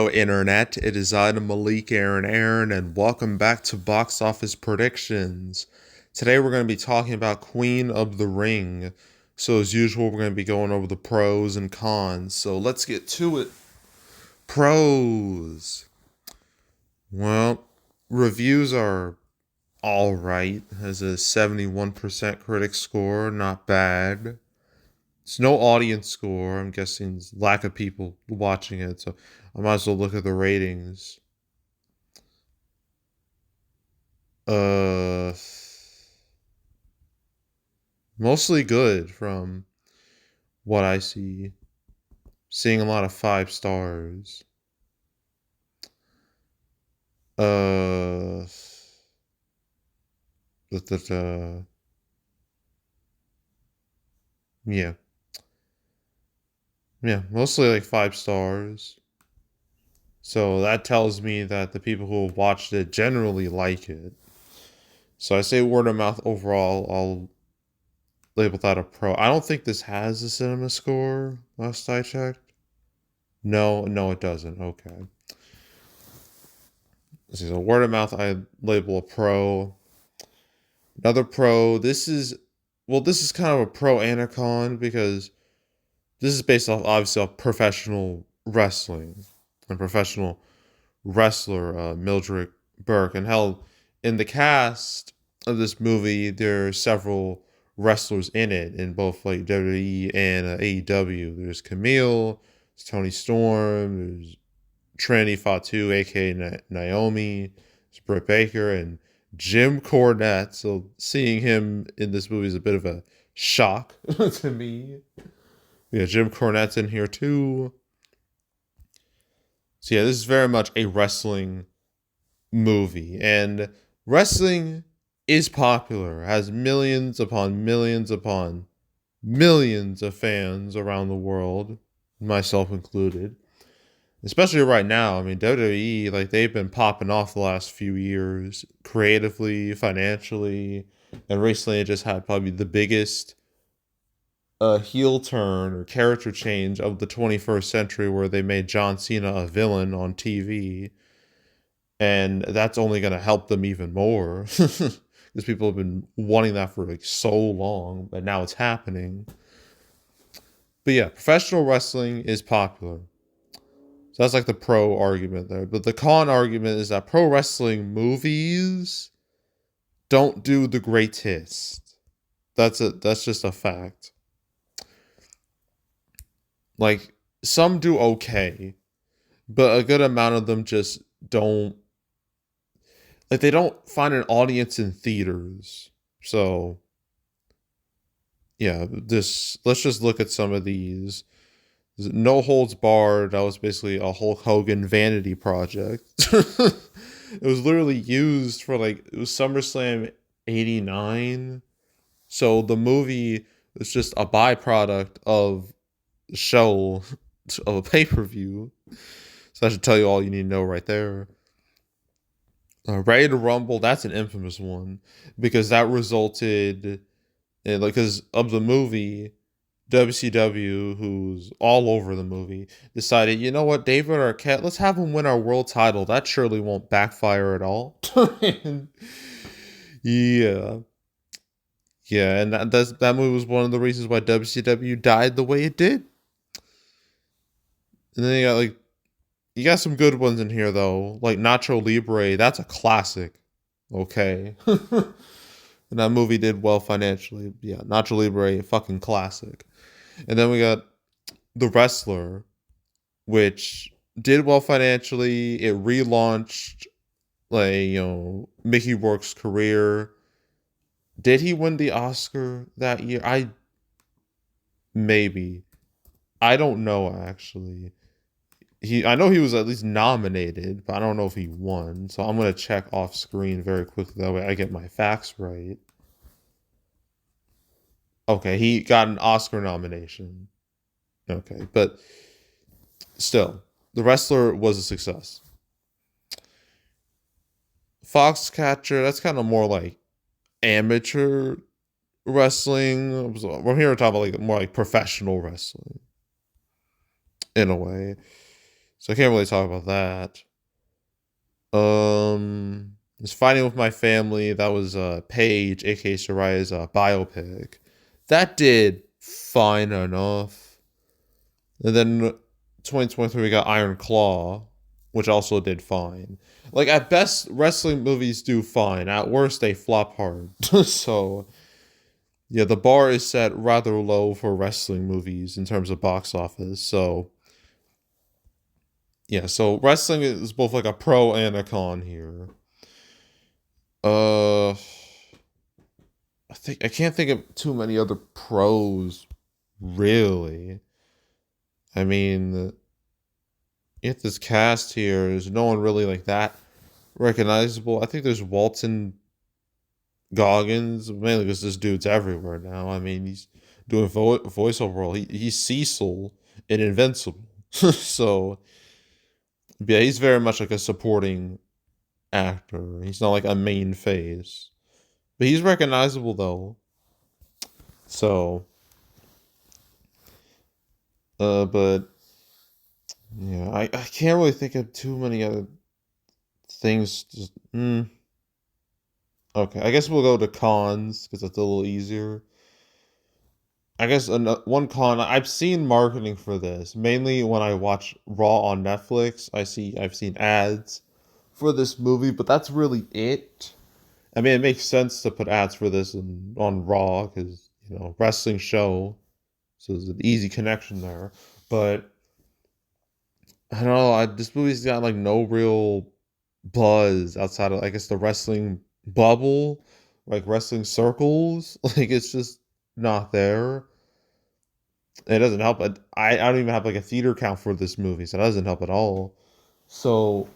Hello, Internet. It is I, Malik Aaron, and welcome back to Box Office Predictions. Today, we're going to be talking about Queen of the Ring. So, as usual, we're going to be going over the pros and cons. So, let's get to it. Pros. Well, reviews are alright. Has a 71% critic score, not bad. It's no audience score. I'm guessing it's lack of people watching it, so I might as well look at the ratings. Uh, Mostly good from what I see. Seeing a lot of 5 stars. Uh, but yeah, yeah, mostly like 5 stars. So that tells me that the people who have watched it generally like it. So I say word of mouth overall. I'll label that a pro. I don't think this has a cinema score. Last I checked. No, it doesn't. Okay. This is a word of mouth. I label a pro. Another pro. This is kind of a pro and a con because this is based off obviously off professional wrestling and professional wrestler Mildred Burke. And hell, in the cast of this movie, there are several wrestlers in it in both like WWE and AEW. There's Camille, there's Tony Storm, there's Trinity Fatu, aka Naomi, there's Britt Baker, and Jim Cornette. So seeing him in this movie is a bit of a shock to me. Yeah, Jim Cornette's in here too. So yeah, this is very much a wrestling movie, and wrestling is popular, has millions upon millions upon millions of fans around the world, myself included. Especially right now, I mean WWE, like they've been popping off the last few years, creatively, financially, and recently it just had probably the biggest heel turn or character change of the 21st century, where they made John Cena a villain on TV, and that's only going to help them even more because people have been wanting that for like so long, but now it's happening. But yeah, professional wrestling is popular. So that's like the pro argument there. But the con argument is that pro wrestling movies don't do the greatest. That's just a fact. Like some do okay, but a good amount of them just don't, like they don't find an audience in theaters. So yeah, this let's just look at some of these. No Holds Barred, that was basically a Hulk Hogan vanity project. It was literally used for like it was SummerSlam '89. So the movie was just a byproduct of the show of a pay-per-view. So that should tell you all you need to know right there. Ready to Rumble, that's an infamous one because that resulted in, like, because of the movie, WCW, who's all over the movie, decided, you know what, David Arquette, let's have him win our world title. That surely won't backfire at all. And yeah. Yeah, and that movie was one of the reasons why WCW died the way it did. And then you got some good ones in here though, like Nacho Libre. That's a classic. Okay. And that movie did well financially. Yeah, Nacho Libre, fucking classic. And then we got The Wrestler, which did well financially. It relaunched, like, Mickey Rourke's career. Did he win the Oscar that year? Maybe. I don't know actually. I know he was at least nominated, but I don't know if he won. So I'm gonna check off screen very quickly. That way I get my facts right. Okay, he got an Oscar nomination. Okay, but still, The Wrestler was a success. Foxcatcher, that's kind of more like amateur wrestling. We're here to talk about like more like professional wrestling in a way. So I can't really talk about that. Just fighting with my family. That was Paige, aka Soraya's biopic. That did fine enough. And then 2023 we got Iron Claw, which also did fine. Like at best, wrestling movies do fine. At worst, they flop hard. So yeah, the bar is set rather low for wrestling movies in terms of box office. So yeah, so wrestling is both like a pro and a con here. Uh, I can't think of too many other pros, really. I mean, if this cast here is no one really like that recognizable. I think there's Walton Goggins, mainly because this dude's everywhere now. I mean, he's doing voiceover role. He's Cecil in Invincible. So yeah, he's very much like a supporting actor. He's not like a main face, but he's recognizable though. So, but yeah, I can't really think of too many other things. Just okay, I guess we'll go to cons because it's a little easier. I guess one con I've seen marketing for this mainly when I watch Raw on Netflix. I've seen ads for this movie, but that's really it. I mean, it makes sense to put ads for this on Raw because wrestling show, so there's an easy connection there. But I don't know. This movie's got like no real buzz outside of I guess the wrestling bubble, like wrestling circles. Like it's just not there. It doesn't help. I don't even have like a theater count for this movie, so that doesn't help at all. So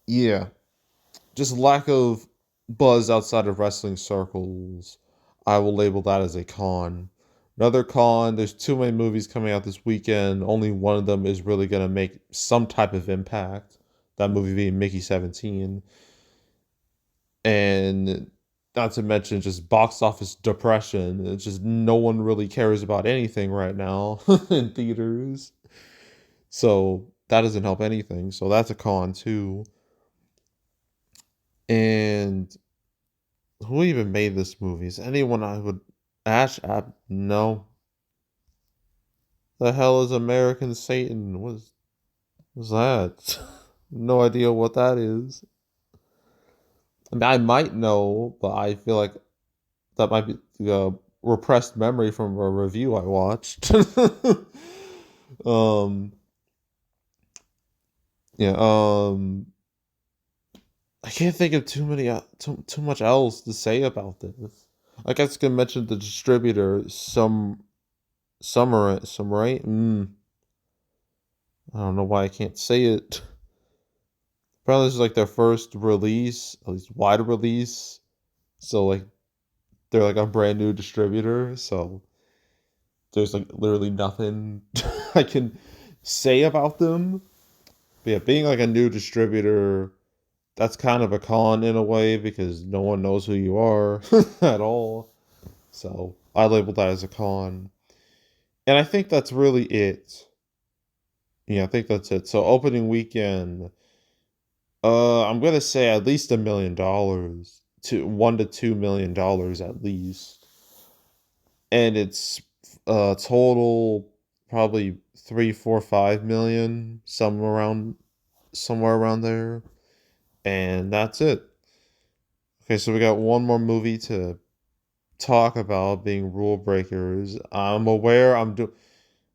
yeah, just lack of buzz outside of wrestling circles. I will label that as a con. Another con, there's too many movies coming out this weekend. Only one of them is really going to make some type of impact. That movie being Mickey 17. And not to mention just box office depression. It's just no one really cares about anything right now in theaters. So that doesn't help anything. So that's a con too. And who even made this movie? Is anyone I would no. The hell is American Satan? What's that? No idea what that is. I mean, I might know, but I feel like that might be a repressed memory from a review I watched. um, yeah. I can't think of too many too much else to say about this. I guess I can mention the distributor, some right. I don't know why I can't say it. Apparently, this is like their first release, at least wide release. So like they're like a brand new distributor. So there's like literally nothing I can say about them. But yeah, being like a new distributor, that's kind of a con in a way because no one knows who you are at all. So I labeled that as a con. And I think that's really it. Yeah, I think that's it. So opening weekend, I'm gonna say at least $1 million to $1 to $2 million at least. And it's total probably 3, 4, 5 million, somewhere around there. And that's it. Okay, so we got one more movie to talk about being Rule Breakers. I'm aware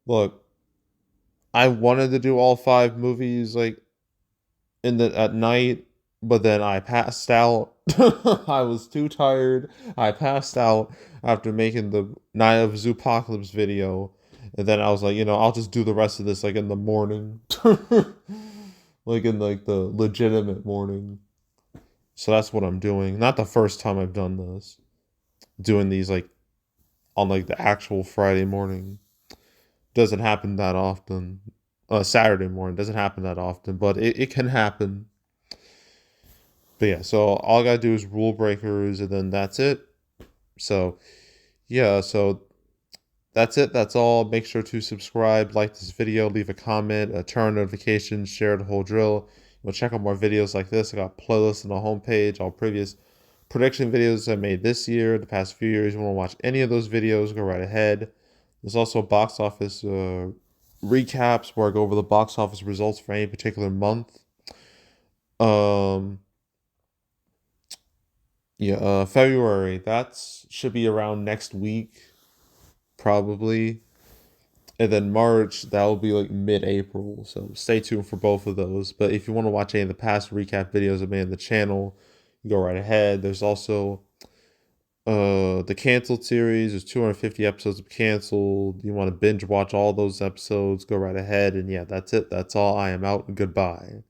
look, I wanted to do all five movies like in the at night, but then I passed out. I was too tired. I passed out after making the Night of Zoopocalypse video. And then I was like, I'll just do the rest of this like in the morning. Like in like the legitimate morning. So that's what I'm doing. Not the first time I've done this. Doing these like on like the actual Friday morning. Doesn't happen that often. Saturday morning doesn't happen that often, but it can happen. But yeah, so all I gotta do is Rule Breakers and then that's it. So yeah, so that's it. That's all. Make sure to subscribe, like this video, leave a comment, turn on notifications, share the whole drill. You'll check out more videos like this. I got playlists on the homepage, all previous prediction videos I made this year, the past few years. If you want to watch any of those videos, go right ahead. There's also box office recaps where I go over the box office results for any particular month. Um, February. That should be around next week, probably. And then March, that will be like mid-April. So stay tuned for both of those. But if you want to watch any of the past recap videos I made on the channel, go right ahead. There's also the Canceled series. There's 250 episodes of Canceled. You want to binge watch all those episodes, go right ahead. And yeah, that's it. That's all. I am out. Goodbye.